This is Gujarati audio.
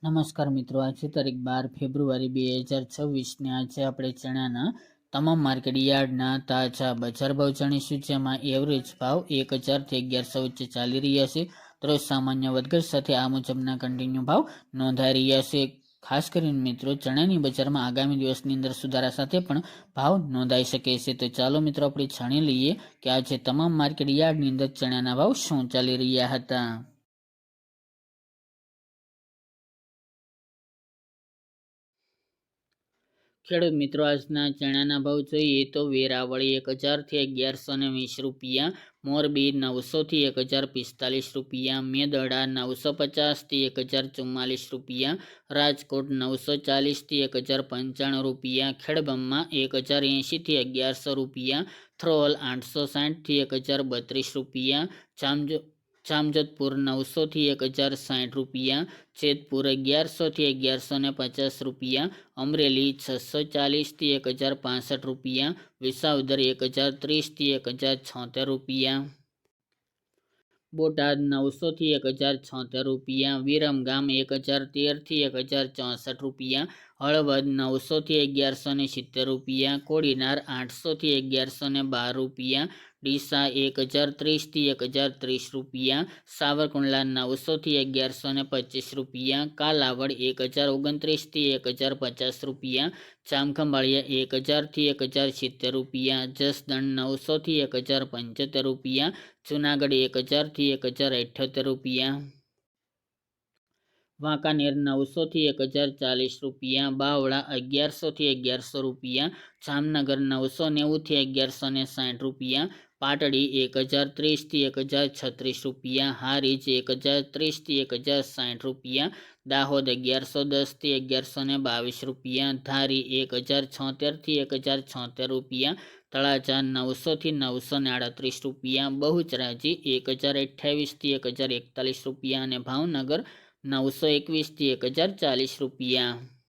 નમસ્કાર મિત્રો, આજે તારીખ 12 ફેબ્રુઆરી 2026 ને આજે આપણે ચણાના તમામ માર્કેટ યાર્ડના તાજા બજાર ભાવ જાણીશું, જેમાં એવરેજ ભાવ 1000 થી 1100 વચ્ચે ચાલી રહ્યા છે. દરરોજ સામાન્ય વધઘટ સાથે આ મુજબના કન્ટિન્યુ ભાવ નોંધાઈ રહ્યા છે. ખાસ કરીને મિત્રો, ચણાની બજારમાં આગામી દિવસની અંદર સુધારા સાથે પણ ભાવ નોંધાઈ શકે છે. તો ચાલો મિત્રો, આપણે જાણી લઈએ કે આજે તમામ માર્કેટ યાર્ડની અંદર ચણાના ભાવ શું ચાલી રહ્યા હતા. ખેડૂત મિત્રો, આજના ચણાના ભાવ જોઈએ તો વેરાવળી 1000 થી 1120 રૂપિયા, મોરબી 900 થી 1045 રૂપિયા, મેદડા 950 થી 1044 રૂપિયા, રાજકોટ 940 થી 1095 રૂપિયા, ખેડબ્રહ્મા 1080 થી 1100 રૂપિયા, થ્રોલ 860 થી 1032 રૂપિયા, જામજોધપુર 900 થી 1060 રૂપિયા, જેતપુર 1100 થી 1150 રૂપિયા, અમરેલી 640 થી 1065 રૂપિયા, વિસાવદર 1030 થી 1076 રૂપિયા, બોટાદ 900 થી 1076 રૂપિયા, વિરમગામ 1013 થી 1064 રૂપિયા, હળવદ 900 થી 1170 રૂપિયા, કોડીનાર 800 થી 1112 રૂપિયા, ડીસા 1030 થી 1030 રૂપિયા, સાવરકુંડલા 900 થી 1125 રૂપિયા, કાલાવડ 1029 થી 1050 રૂપિયા, જામખંભાળિયા 1000 થી 1070 રૂપિયા, જસદણ 900 થી 1075 રૂપિયા, જુનાગઢ 1000 થી 1078 રૂપિયા, વાંકાનેર 900 થી 1040 રૂપિયા, બાવળા 1100 થી 1100 રૂપિયા, જામનગર 990 થી 1160 રૂપિયા, પાટડી 1030 થી 1036 રૂપિયા, હારીજ 1030 થી 1060 રૂપિયા, દાહોદ 1110 થી 1122 રૂપિયા, ધારી 1076 થી 1076 રૂપિયા, તળાજા 900 થી 938 રૂપિયા, બહુચરાજી 1028 થી 1041 રૂપિયા અને ભાવનગર 921 થી 1040 રૂપિયા.